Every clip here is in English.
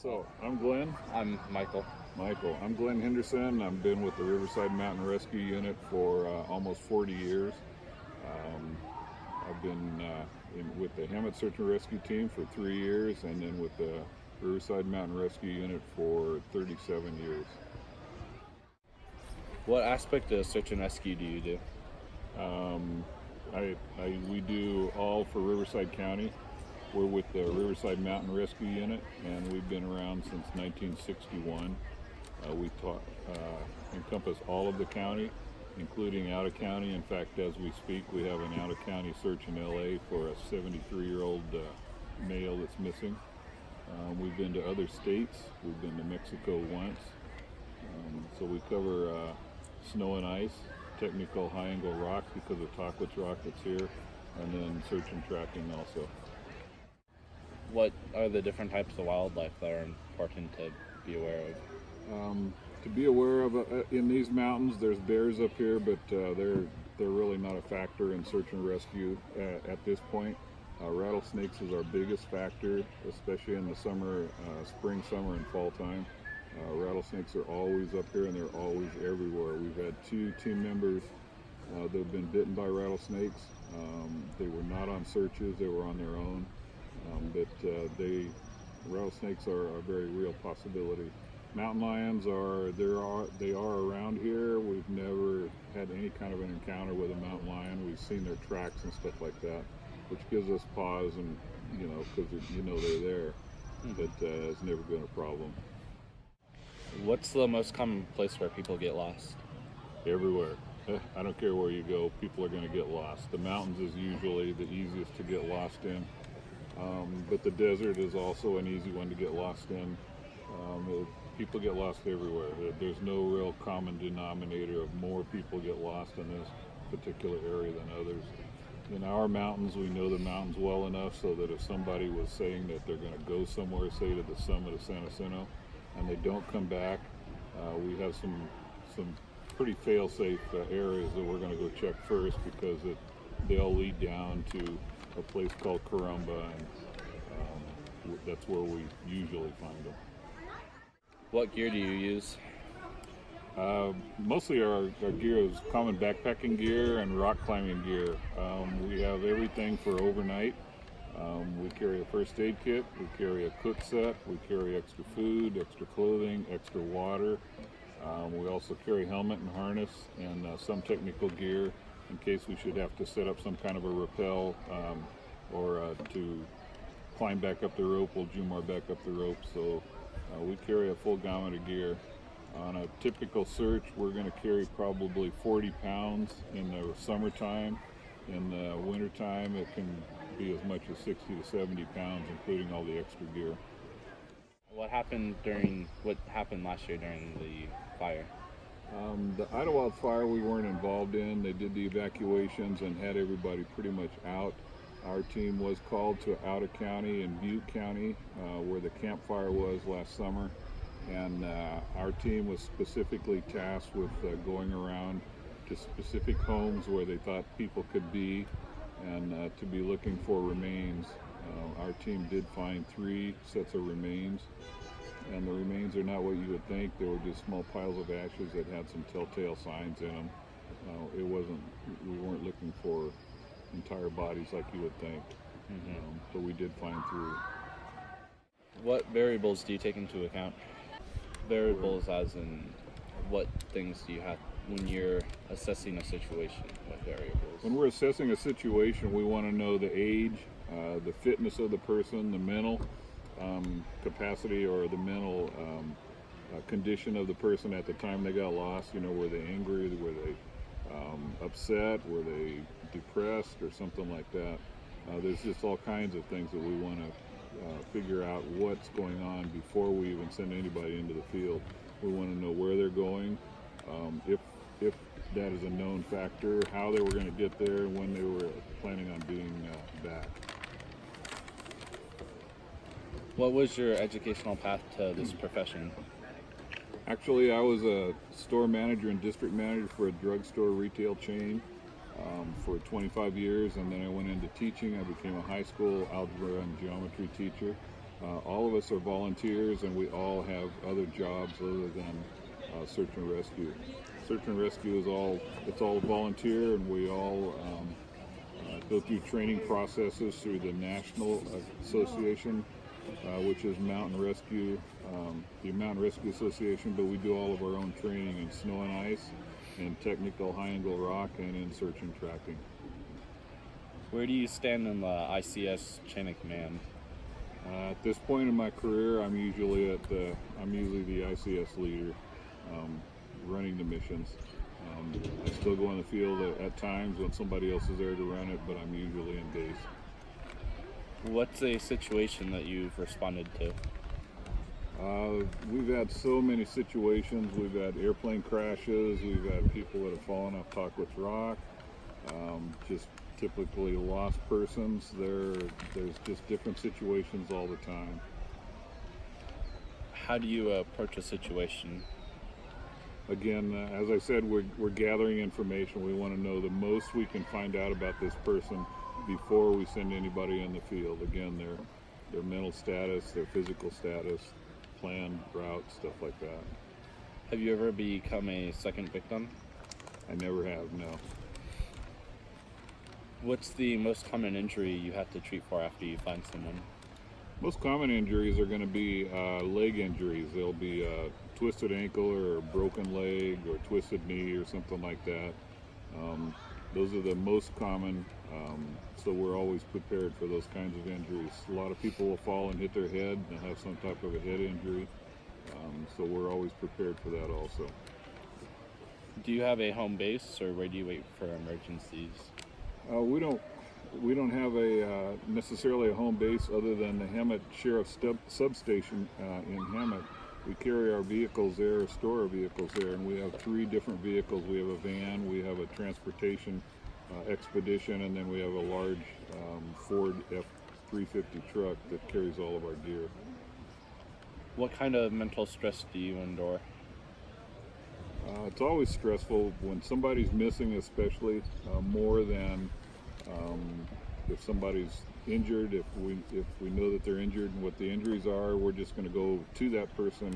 So I'm Glenn. I'm Michael. I'm Glenn Henderson. I've been with the Riverside Mountain Rescue Unit for almost 40 years. I've been with the Hemet Search and Rescue Team for 3 years, and then with the Riverside Mountain Rescue Unit for 37 years. What aspect of search and rescue do you do? We do all for Riverside County. We're with the Riverside Mountain Rescue Unit, and we've been around since 1961. We encompass all of the county, including out of county. In fact, as we speak, we have an out of county search in LA for a 73-year-old male that's missing. We've been to other states. We've been to Mexico once. So we cover snow and ice, technical high angle rocks because of Tockwitz rock that's here, and then search and tracking also. What are the different types of wildlife that are important to be aware of? To be aware of, in these mountains, there's bears up here, but they're really not a factor in search and rescue at this point. Rattlesnakes is our biggest factor, especially in the summer, spring, summer, and fall time. Rattlesnakes are always up here, and they're always everywhere. We've had 2 team members that have been bitten by rattlesnakes. They were not on searches; they were on their own. But rattlesnakes are a very real possibility. Mountain lions they are around here. We've never had any kind of an encounter with a mountain lion. We've seen their tracks and stuff like that, which gives us pause, and because they're there. But it's never been a problem. What's the most common place where people get lost? Everywhere. I don't care where you go, people are going to get lost. The mountains is usually the easiest to get lost in. But the desert is also an easy one to get lost in. People get lost everywhere. There's no real common denominator of more people get lost in this particular area than others. In our mountains, we know the mountains well enough so that if somebody was saying that they're going to go somewhere, say to the summit of San Jacinto, and they don't come back, we have some pretty fail-safe areas that we're going to go check first, because they all lead down to a place called Carumba, and that's where we usually find them. What gear do you use? Mostly our gear is common backpacking gear and rock climbing gear. We have everything for overnight. We carry a first aid kit, we carry a cook set, we carry extra food, extra clothing, extra water. We also carry helmet and harness and some technical gear in case we should have to set up some kind of a rappel or to climb back up the rope. We'll Jumar back up the rope. So we carry a full gamut of gear. On a typical search, we're going to carry probably 40 pounds in the summertime. In the wintertime, it can be as much as 60 to 70 pounds, including all the extra gear. What happened last year during the fire? The Idlewild fire we weren't involved in. They did the evacuations and had everybody pretty much out. Our team was called to out of county in Butte County, where the campfire was last summer, and our team was specifically tasked with going around to specific homes where they thought people could be, and to be looking for remains. Our team did find 3 sets of remains, and the remains are not what you would think. They were just small piles of ashes that had some telltale signs in them. We weren't looking for entire bodies like you would think. But we did find 3. What variables do you take into account? Variables as in what things do you have when you're assessing a situation? What variables? When we're assessing a situation, we want to know the age, the fitness of the person, the mental capacity or the mental condition of the person at the time they got lost. Were they angry? Were they upset? Were they depressed or something like that? There's just all kinds of things that we want to figure out what's going on before we even send anybody into the field. We want to know where they're going, if that is a known factor, how they were going to get there, and when they were planning on being back. What was your educational path to this profession? Actually, I was a store manager and district manager for a drugstore retail chain for 25 years, and then I went into teaching. I became a high school algebra and geometry teacher. All of us are volunteers, and we all have other jobs other than search and rescue. Search and rescue is all volunteer, and we all go through training processes through the National Association, which is Mountain Rescue, the Mountain Rescue Association, but we do all of our own training in snow and ice, in technical high angle rock, and in search and tracking. Where do you stand in the ICS chain of command? At this point in my career, I'm usually the ICS leader, running the missions. I still go in the field at times when somebody else is there to run it, but I'm usually in base. What's a situation that you've responded to? We've had so many situations. We've had airplane crashes. We've had people that have fallen off Tockwitz Rock. Just typically lost persons. There's just different situations all the time. How do you approach a situation? Again, as I said, we're gathering information. We want to know the most we can find out about this person before we send anybody in the field. Again, their mental status, their physical status, plan, route, stuff like that. Have you ever become a second victim? I never have, no. What's the most common injury you have to treat for after you find someone? Most common injuries are going to be leg injuries. They'll be twisted ankle or broken leg or twisted knee or something like that. Those are the most common, so we're always prepared for those kinds of injuries. A lot of people will fall and hit their head and have some type of a head injury, so we're always prepared for that also. Do you have a home base, or where do you wait for emergencies? We don't have necessarily a home base other than the Hammett Sheriff Substation in Hammett. We carry our vehicles there, store our vehicles there, and we have 3 different vehicles. We have a van, we have a transportation expedition, and then we have a large Ford F-350 truck that carries all of our gear. What kind of mental stress do you endure? It's always stressful when somebody's missing, especially more than if somebody's injured. If we know that they're injured and what the injuries are, we're just going to go to that person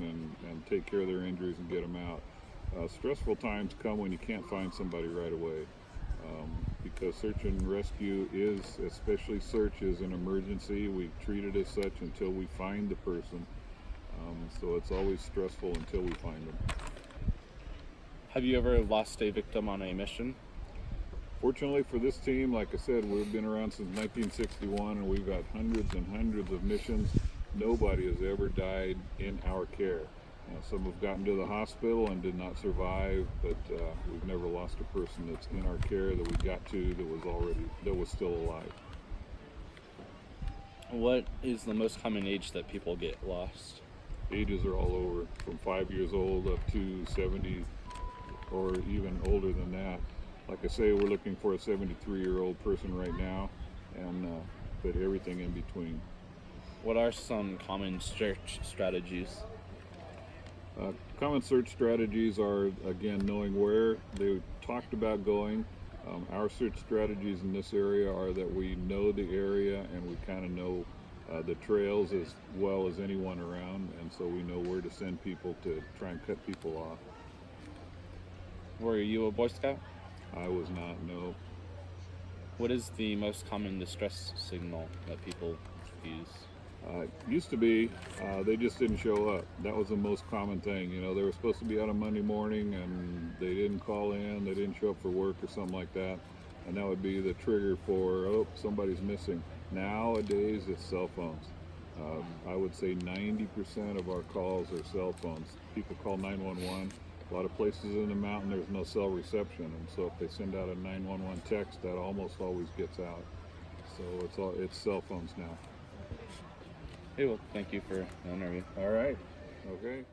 and take care of their injuries and get them out. Stressful times come when you can't find somebody right away, because search and rescue is, especially search, is an emergency. We treat it as such until we find the person. So it's always stressful until we find them. Have you ever lost a victim on a mission? Fortunately for this team, like I said, we've been around since 1961, and we've got hundreds and hundreds of missions. Nobody has ever died in our care. Some have gotten to the hospital and did not survive, but we've never lost a person that's in our care that we got to that was still alive. What is the most common age that people get lost? Ages are all over, from 5 years old up to 70 or even older than that. Like I say, we're looking for a 73-year-old person right now, and but everything in between. What are some common search strategies? Common search strategies are, again, knowing where they talked about going. Our search strategies in this area are that we know the area and we kind of know the trails as well as anyone around, and so we know where to send people to try and cut people off. Were you a Boy Scout? I was not, no. What is the most common distress signal that people use? Used to be, they just didn't show up. That was the most common thing. You know, they were supposed to be out on Monday morning and they didn't call in, they didn't show up for work or something like that. And that would be the trigger for, oh, somebody's missing. Nowadays, it's cell phones. I would say 90% of our calls are cell phones. People call 911. A lot of places in the mountain, there's no cell reception. And so if they send out a 911 text, that almost always gets out. So it's cell phones now. Hey, well, thank you for the interview. All right. Okay.